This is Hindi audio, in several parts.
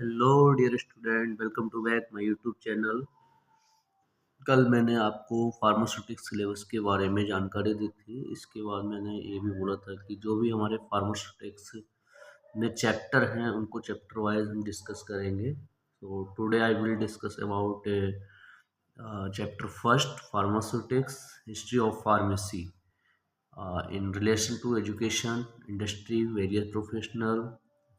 Hello dear student, welcome to back my YouTube channel. कल मैंने आपको फार्मास्यूटिक्स सिलेबस के बारे में जानकारी दी थी। इसके बाद मैंने ये भी बोला था कि जो भी हमारे फार्मास्यूटिक्स में चैप्टर हैं उनको चैप्टर वाइज हम डिस्कस करेंगे। तो today I will discuss about chapter first, pharmaceutics, history of pharmacy in relation to education, industry, various professional,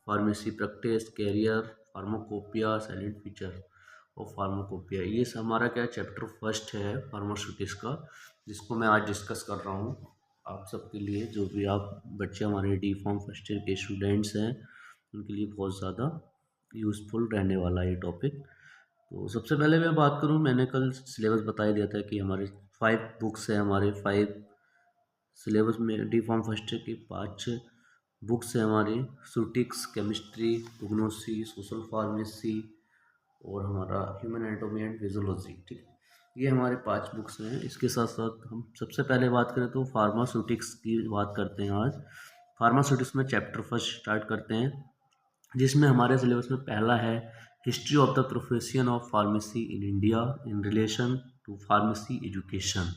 pharmacy practice, career, pharmacopoeia, silent feature of pharmacopoeia. ये हमारा क्या चैप्टर फर्स्ट है फार्मास्यूटिक्स का, जिसको मैं आज डिस्कस कर रहा हूँ आप सबके लिए। जो भी आप बच्चे हमारे डी फॉर्म फर्स्ट ईयर के स्टूडेंट्स हैं उनके लिए बहुत ज़्यादा यूज़फुल रहने वाला ये टॉपिक। तो सबसे पहले मैं बात करूँ, मैंने कल सिलेबस बता ही दिया था कि हमारे 5 बुक्स हैं, हमारे 5 सिलेबस में डी फॉर्म फर्स्ट ईयर की 5 बुक्स हैं हमारी। सूटिक्स, केमिस्ट्री, प्रोग्नोसी, सोशल फार्मेसी और हमारा ह्यूमन एनाटॉमी एंड फिजियोलॉजी। ठीक है, ये हमारे 5 बुक्स हैं। इसके साथ साथ हम सबसे पहले बात करें तो फार्मास्यूटिक्स की बात करते हैं आज। फार्मास्यूटिक्स में चैप्टर फर्स्ट स्टार्ट करते हैं, जिसमें हमारे सिलेबस में पहला है history of the profession of pharmacy in India in relation to pharmacy education.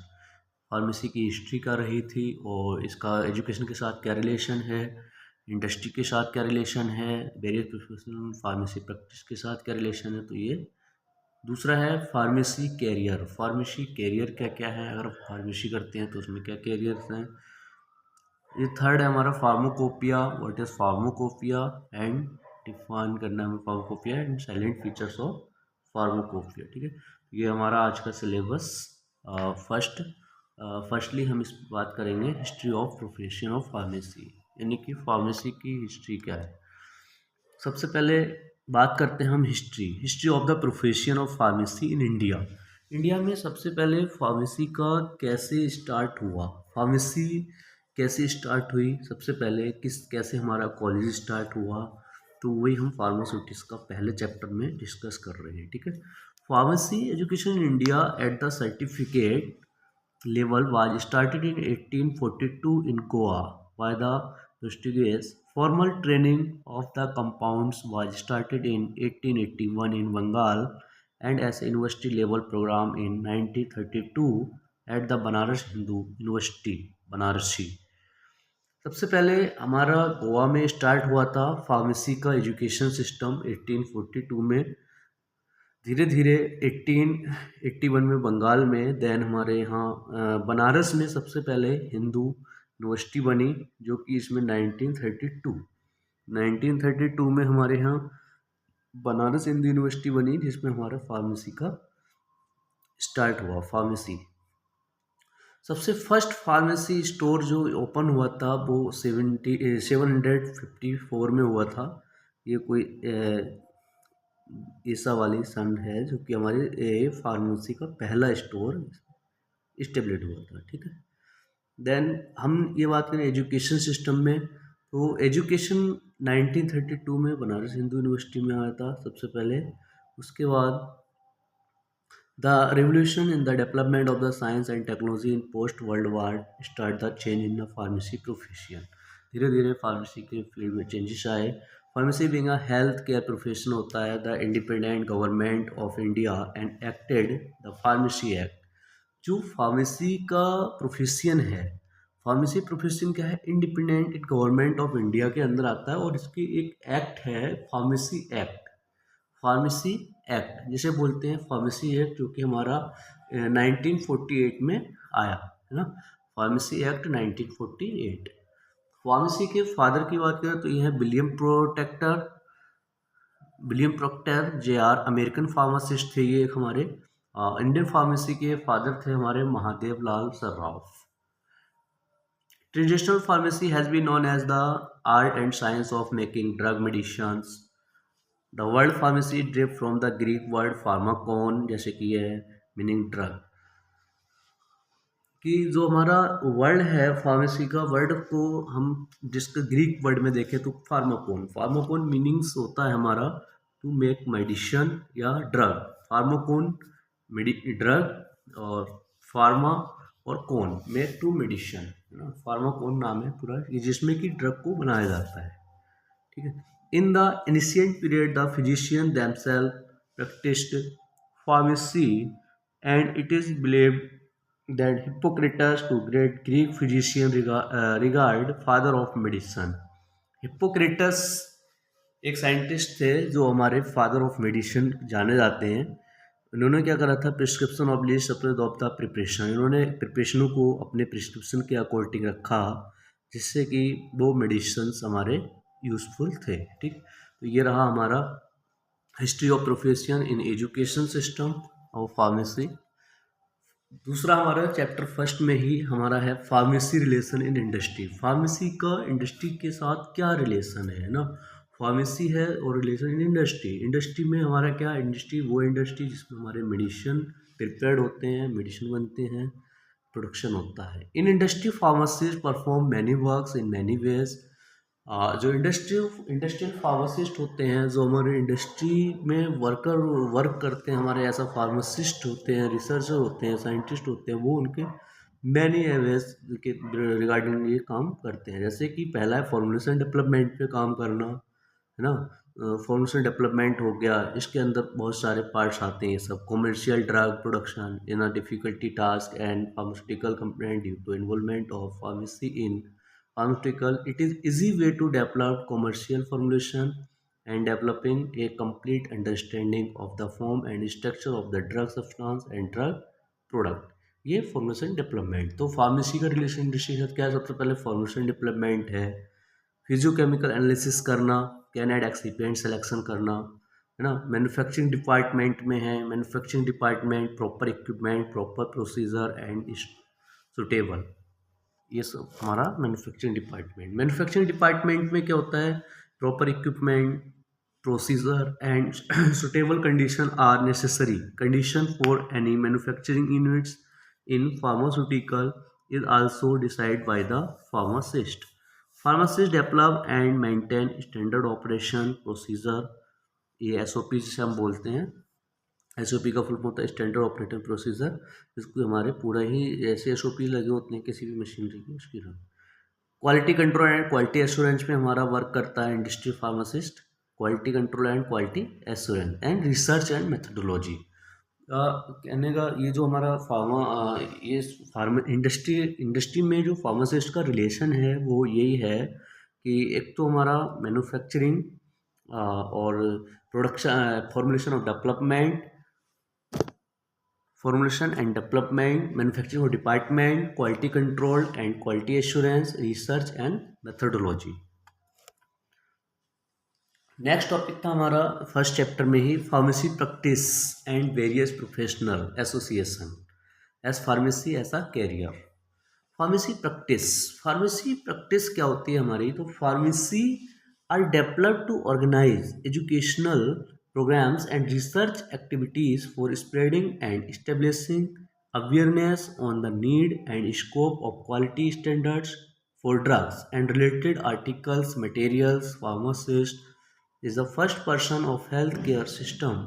Pharmacy की हिस्ट्री क्या रही थी और इसका एजुकेशन के साथ क्या रिलेशन है, इंडस्ट्री के साथ क्या रिलेशन है, वेरियस प्रोफेशनल फार्मेसी प्रैक्टिस के साथ क्या रिलेशन है। तो ये दूसरा है फार्मेसी कैरियर। फार्मेसी कैरियर क्या क्या है, अगर फार्मेसी करते हैं तो उसमें क्या कैरियर्स हैं। ये थर्ड है हमारा pharmacopoeia, what is pharmacopoeia and define करना है pharmacopoeia and salient features of pharmacopoeia. ठीक है, ये हमारा आज का सिलेबस फर्स्टली हम इस बात करेंगे history of profession of pharmacy, यानी कि फार्मेसी की हिस्ट्री क्या है। सबसे पहले बात करते हैं हम history of the profession of pharmacy in India. India में सबसे पहले फार्मेसी का कैसे स्टार्ट हुआ, फार्मेसी कैसे स्टार्ट हुई, सबसे पहले कैसे हमारा कॉलेज स्टार्ट हुआ, तो वही हम फार्मास्यूटिक्स का पहले चैप्टर में डिस्कस कर रहे हैं। ठीक है, pharmacy education in India at the certificate level was started in 1842 in Goa by the Portuguese. Formal training of the compounds was started in 1881 in Bengal and as a university level program in 1932 at the Banaras Hindu University, Banarasi. सबसे पहले हमारा गोवा में स्टार्ट हुआ था फार्मेसी का एजुकेशन सिस्टम 1842 में। धीरे धीरे 1881 में बंगाल में, देन हमारे यहाँ बनारस में सबसे पहले हिंदू यूनिवर्सिटी बनी, जो कि इसमें 1932 में हमारे यहाँ बनारस हिंदू यूनिवर्सिटी बनी, जिसमें हमारा फार्मेसी का स्टार्ट हुआ। फार्मेसी सबसे फर्स्ट फार्मेसी स्टोर जो ओपन हुआ था वो 754 में हुआ था। ये कोई ईसा वाली सन है, जो कि हमारे फार्मेसी का पहला स्टोर इस्टेब्लिश हुआ था। ठीक है, देन हम ये बात करें एजुकेशन सिस्टम में, तो एजुकेशन 1932 में बनारस हिंदू यूनिवर्सिटी में आया था सबसे पहले। उसके बाद the revolution in the development of the science and technology in post world war start the change in the pharmacy profession. धीरे धीरे फार्मेसी के फील्ड में चेंजेस आए। Pharmacy being a health care profession होता है, the independent government of India and acted the pharmacy act. जो फार्मेसी का प्रोफेशन है, फार्मेसी प्रोफेशन क्या है, इंडिपेंडेंट गवर्नमेंट ऑफ इंडिया के अंदर आता है और इसकी एक एक्ट है फार्मेसी एक्ट। फार्मेसी एक्ट जिसे बोलते हैं फार्मेसी एक्ट, जो कि हमारा 1948 में आया है ना, फार्मेसी एक्ट 1948। फार्मेसी के फादर की बात करें तो ये है William proctor JR, American pharmacist थे ये एक हमारे। इंडियन फार्मेसी के फादर थे हमारे Mahadev Lal Sarraf. Traditional pharmacy has been known as the art and science of making drug medicines. The word pharmacy drip from the Greek word pharmakon, जैसे कि ये है मीनिंग ड्रग। कि जो हमारा वर्ड है फार्मेसी का, वर्ड को हम जिसके ग्रीक वर्ड में देखें तो फार्माकोन मीनिंग्स होता है हमारा टू मेक मेडिसिन या ड्रग। फार्माकोन ड्रग और फार्मा और कोन मेक टू मेडिसिन, है ना। फार्माकोन नाम है पूरा, ये जिसमें कि ड्रग को बनाया जाता है। ठीक है, In the ancient period, the physicians themselves practiced pharmacy, and it is believed that Hippocrates, to great Greek physician regard father of medicine. Hippocrates एक साइंटिस्ट थे जो हमारे फादर ऑफ मेडिसिन जाने जाते हैं। इन्होंने क्या करा था, prescription of list of the preparation, इन्होंने प्रिपरेशनों को अपने प्रिस्क्रिप्शन के अकॉर्डिंग रखा जिससे कि वो मेडिसिन्स हमारे यूज़फुल थे। ठीक, तो ये रहा हमारा history of profession in education system of pharmacy. दूसरा हमारा चैप्टर फर्स्ट में ही हमारा है pharmacy relation in industry. Pharmacy का इंडस्ट्री के साथ क्या रिलेशन है ना, फार्मेसी है और रिलेशन इन इंडस्ट्री। इंडस्ट्री में हमारा क्या, इंडस्ट्री वो इंडस्ट्री जिसमें हमारे मेडिसिन प्रिपेयर्ड होते हैं, मेडिसिन बनते हैं, प्रोडक्शन होता है। In industry pharmacist perform many works in many ways. जो इंडस्ट्रियल फार्मासिस्ट होते हैं, जो हमारे इंडस्ट्री में वर्क करते हैं, हमारे ऐसा फार्मासिस्ट होते हैं, रिसर्चर होते हैं, साइंटिस्ट होते हैं, वो उनके मैनी एवेज के रिगार्डिंग ये काम करते हैं। जैसे कि पहला है फॉर्मुलेशन डेवलपमेंट पे काम करना, है ना। फॉर्मुलेशन डेवलपमेंट हो गया, इसके अंदर बहुत सारे पार्ट्स आते हैं। ये सब commercial drug production in a difficulty task and pharmaceutical company due to involvement of pharmacy in pharmaceutical. It is easy way to develop commercial formulation and developing a complete understanding of the form and structure of the drug substance and drug product. ये फॉर्मुलेशन डेवलपमेंट। तो फार्मेसी का रिलेशन इंडस्ट्री के साथ क्या है, सबसे पहले फॉर्मुलेशन डेवलपमेंट है, फिजियोकेमिकल एनालिसिस करना, कैनेड एक्सिपिएंट सिलेक्शन करना, है ना। मैन्युफैक्चरिंग डिपार्टमेंट में है, manufacturing department, proper equipment, proper procedure and suitable, ये सब हमारा मैन्युफैक्चरिंग डिपार्टमेंट। मैन्युफैक्चरिंग डिपार्टमेंट में क्या होता है, proper equipment, procedure and suitable condition are necessary condition for any manufacturing units in pharmaceutical is also decide by the pharmacist. Pharmacist develop and maintain standard operation procedure, ये SOP जिसे हम बोलते हैं। SOP का फुल फॉर्म होता है स्टैंडर्ड ऑपरेटिंग प्रोसीजर, जिसको हमारे पूरा ही ऐसे SOP लगे होते हैं किसी भी मशीनरी की, उसकी रहा। Quality control and quality assurance में हमारा वर्क करता है industry pharmacist. Quality control and quality assurance and research and methodology. कहने का ये जो हमारा ये फार्मा इंडस्ट्री में जो फार्मासिस्ट का रिलेशन है वो यही है कि एक तो हमारा मैन्युफैक्चरिंग और production, formulation and development, manufacturing department, quality control and quality assurance, research and methodology। Next topic था हमारा फर्स्ट चैप्टर में ही pharmacy practice and various professional association as pharmacy as a career. Pharmacy practice क्या होती है हमारी, तो pharmacy are developed to organize educational programs and research activities for spreading and establishing awareness on the need and scope of quality standards for drugs and related articles materials. Pharmacist is the first person of healthcare system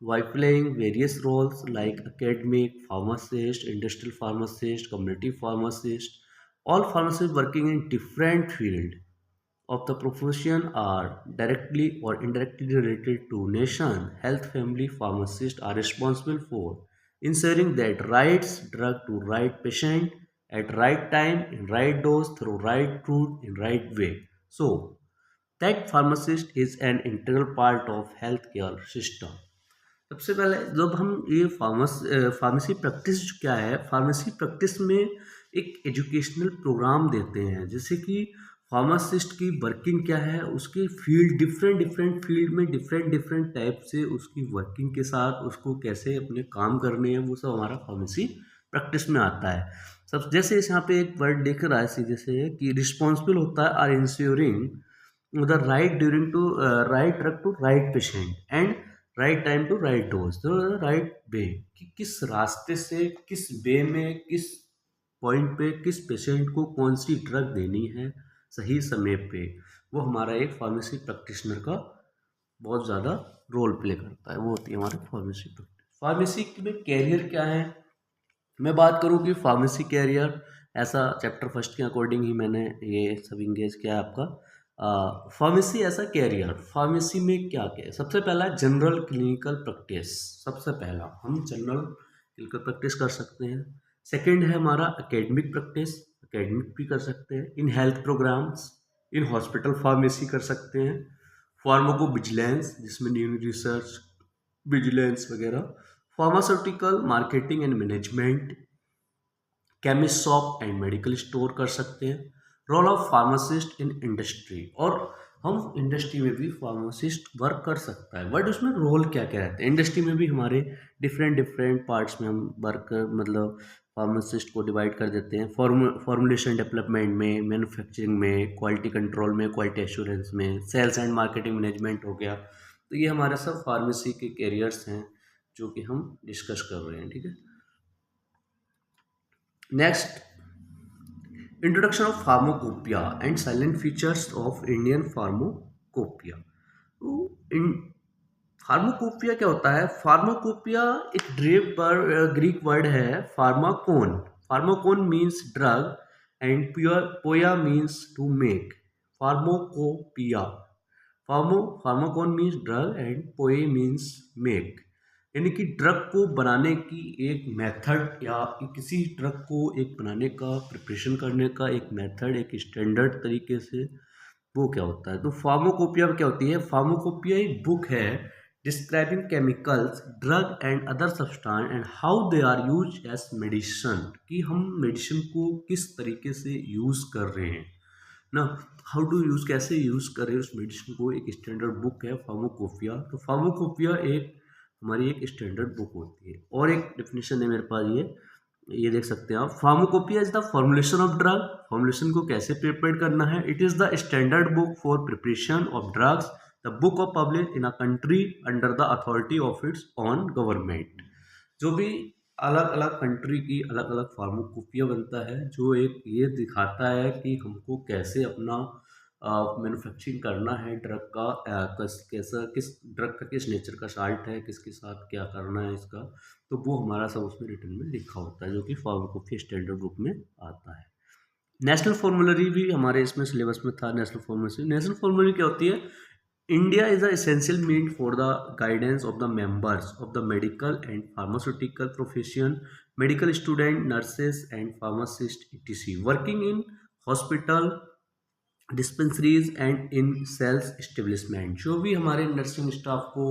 by playing various roles like academic pharmacist, industrial pharmacist, community pharmacist. All pharmacists working in different fields of the profession are directly or indirectly related to nation health. Family pharmacists are responsible for ensuring that right drug to right patient at right time in right dose through right route in right way, so that pharmacist is an integral part of healthcare system। सबसे पहले जब हम ये फार्मेसी प्रैक्टिस क्या है, फार्मेसी प्रैक्टिस में एक एजुकेशनल प्रोग्राम देते हैं, जैसे कि फार्मासिस्ट की वर्किंग क्या है, उसकी फील्ड डिफरेंट फील्ड में डिफरेंट टाइप से उसकी वर्किंग के साथ उसको कैसे अपने काम करने हैं, वो सब हमारा फार्मेसी प्रैक्टिस में आता है। सब जैसे यहाँ पे एक वर्ड लिख रहा है सीधे से कि रिस्पॉन्सिबल होता है are insuring the right during to right drug to right patient and right time to right dose, तो राइट वे कि किस रास्ते से किस वे में किस पॉइंट पे किस पेशेंट को कौन सी ड्रग देनी है सही समय पे, वो हमारा एक फार्मेसी प्रैक्टिशनर का बहुत ज़्यादा रोल प्ले करता है, वो होती है हमारी फार्मेसी प्रैक्टिस। फार्मेसी में कैरियर क्या है, मैं बात करूँ कि फार्मेसी कैरियर ऐसा चैप्टर फर्स्ट के अकॉर्डिंग ही मैंने ये सब इंगेज किया है आपका। Pharmacy as a career, pharmacy में क्या क्या है? सबसे पहला जनरल क्लिनिकल प्रैक्टिस, सबसे पहला हम जनरल क्लिनिकल प्रैक्टिस कर सकते हैं। सेकंड है हमारा एकेडमिक प्रैक्टिस, एकेडमिक भी कर सकते हैं। In health programs, in hospital pharmacy कर सकते हैं। फार्माको विजिलेंस, जिसमें न्यू रिसर्च विजिलेंस वगैरह। Pharmaceutical marketing and management, chemist shop and medical store कर सकते हैं। Role of pharmacist in industry, और हम इंडस्ट्री में भी फार्मासिस्ट वर्क कर सकता है, बट उसमें रोल क्या क्या रहते हैं। इंडस्ट्री में भी हमारे डिफरेंट डिफरेंट पार्ट्स में हम वर्क मतलब फार्मासिस्ट को डिवाइड कर देते हैं। फॉर्मुलेशन डेवलपमेंट में, मैन्युफैक्चरिंग में, क्वालिटी कंट्रोल में, क्वालिटी एश्योरेंस में, सेल्स एंड मार्केटिंग मैनेजमेंट हो गया। तो ये हमारे सब फार्मेसी के कैरियर्स हैं जो कि हम डिस्कस कर रहे हैं, ठीक है। Next, introduction of pharmacopoeia and salient features of Indian pharmacopoeia. तो इन फार्माकोपिया क्या होता है? फार्माकोपिया एक ग्रीक वर्ड है, pharmakon. Pharmakon means drug and poia means to make. Pharmacopoeia, pharmakon means drug and poie means make, यानी कि ड्रग को बनाने की एक मेथड, या किसी ड्रग को एक बनाने का, प्रिपरेशन करने का एक मेथड, एक स्टैंडर्ड तरीके से, वो क्या होता है। तो फार्माकोपिया क्या होती है? फार्माकोपिया एक बुक है describing chemicals, drug and other substance and how they are use as medicine, कि हम मेडिसिन को किस तरीके से यूज़ कर रहे हैं ना, हाउ टू यूज़, कैसे यूज़ करें उस मेडिसिन को। एक स्टैंडर्ड बुक है फार्माकोपिया। तो फार्माकोपिया एक हमारी एक स्टैंडर्ड बुक होती है। और एक डेफिनेशन है मेरे पास, ये देख सकते हैं आप। Pharmacopoeia is the formulation of drug, formulation को कैसे प्रिपेयर करना है। It is the standard book for preparation of drugs, the book of publish in a country under the authority of its on government. जो भी अलग अलग कंट्री की अलग अलग फार्माकोपिया बनता है, जो एक ये दिखाता है कि हमको कैसे अपना मैन्युफैक्चरिंग करना है ड्रग का, कैसा, किस ड्रग का किस नेचर का साल्ट है, किसके साथ क्या करना है इसका। तो वो हमारा सब उसमें रिटर्न में लिखा होता है, जो कि फार्माकोपिया स्टैंडर्ड बुक में आता है। नेशनल फॉर्मुलरी भी हमारे इसमें सिलेबस में था। नेशनल फॉर्मुलरी क्या होती है? India is an essential means for the guidance of the members of the medical and pharmaceutical profession, medical student, nurses and pharmacists etc. working in hospital, dispensaries and in sales establishment. जो भी हमारे नर्सिंग स्टाफ को,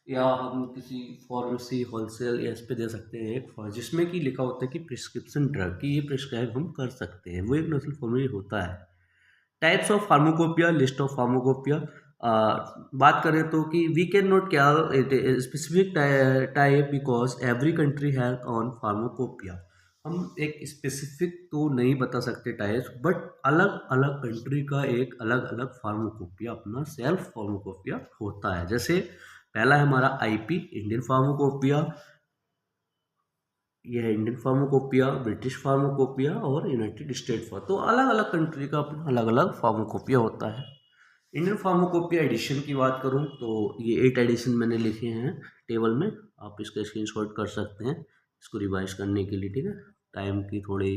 या हम किसी फार्मेसी होलसेल या इस पे दे सकते हैं एक जिसमें कि लिखा होता है कि प्रिस्क्रिप्शन ड्रग की ये प्रिस्क्राइब हम कर सकते हैं, वो एक नर्सिंग फॉर्मेट होता है। Types of pharmacopoeia, list of pharmacopoeia. बात करें तो कि वी कैन नॉट क्या specific type because every country has on pharmacopoeia. हम एक स्पेसिफिक तो नहीं बता सकते टाइप्स, बट अलग अलग कंट्री का एक अलग अलग फार्माकोपिया, अपना सेल्फ फार्माकोपिया होता है। जैसे पहला है हमारा आईपी, इंडियन फार्माकोपिया, यह है इंडियन फार्माकोपिया, ब्रिटिश फार्माकोपिया और यूनाइटेड स्टेट फॉर। तो अलग अलग कंट्री का अपना अलग अलग फार्माकोपिया होता है। इंडियन फार्माकोपिया एडिशन की बात करूं तो ये 8 एडिशन मैंने लिखे हैं टेबल में, आप इसका स्क्रीनशॉट कर सकते हैं इसको रिवाइज करने के लिए, ठीक है। टाइम की थोड़ी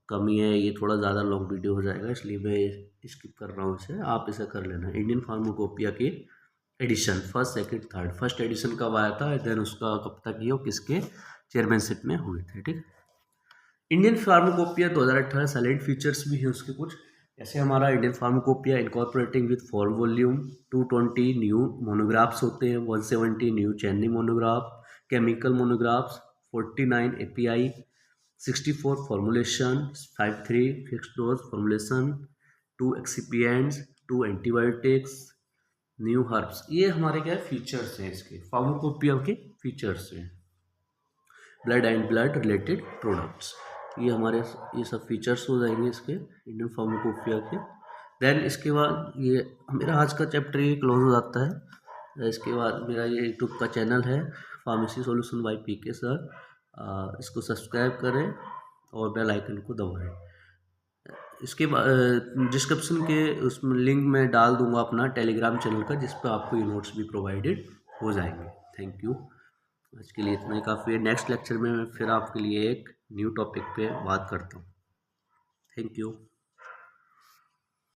कमी है, ये थोड़ा ज़्यादा लॉन्ग वीडियो हो जाएगा, इसलिए मैं स्किप कर रहा हूँ इसे, आप इसे कर लेना। इंडियन फार्माकोपिया की edition first, second, third. First edition कब आया था, देन उसका कब तक ये किसके चेयरमैनशिप में हुए थे, ठीक। इंडियन फार्माकोपिया 2018 साइलेंट फीचर्स भी हैं उसके कुछ, ऐसे हमारा Indian pharmacopoeia incorporating with 4 volume, 220 new monographs होते हैं, 170 न्यू चैनी monograph, chemical monographs, 49 API, 64 formulation, 53 fixed dose formulation, 2 excipients, 2 antibiotics, new herbs. ये हमारे क्या फीचर्स हैं, इसके फार्माकोपिया के फीचर्स हैं। Blood and blood related products, ये हमारे ये सब फीचर्स हो जाएंगे इसके इंडियन फार्माकोपिया के। देन इसके बाद ये मेरा आज का चैप्टर ये क्लोज हो जाता है। इसके बाद मेरा ये यूट्यूब का चैनल है pharmacy solution by PK sir, इसको सब्सक्राइब करें और बेल आइकन को दबाएं। इसके बाद डिस्क्रिप्शन के उसमें लिंक मैं डाल दूंगा अपना टेलीग्राम चैनल का, जिस पर आपको ये नोट्स भी प्रोवाइडेड हो जाएंगे। थैंक यू, आज के लिए इतना ही काफ़ी है। नेक्स्ट लेक्चर में मैं फिर आपके लिए एक न्यू टॉपिक पे बात करता हूँ। Thank you.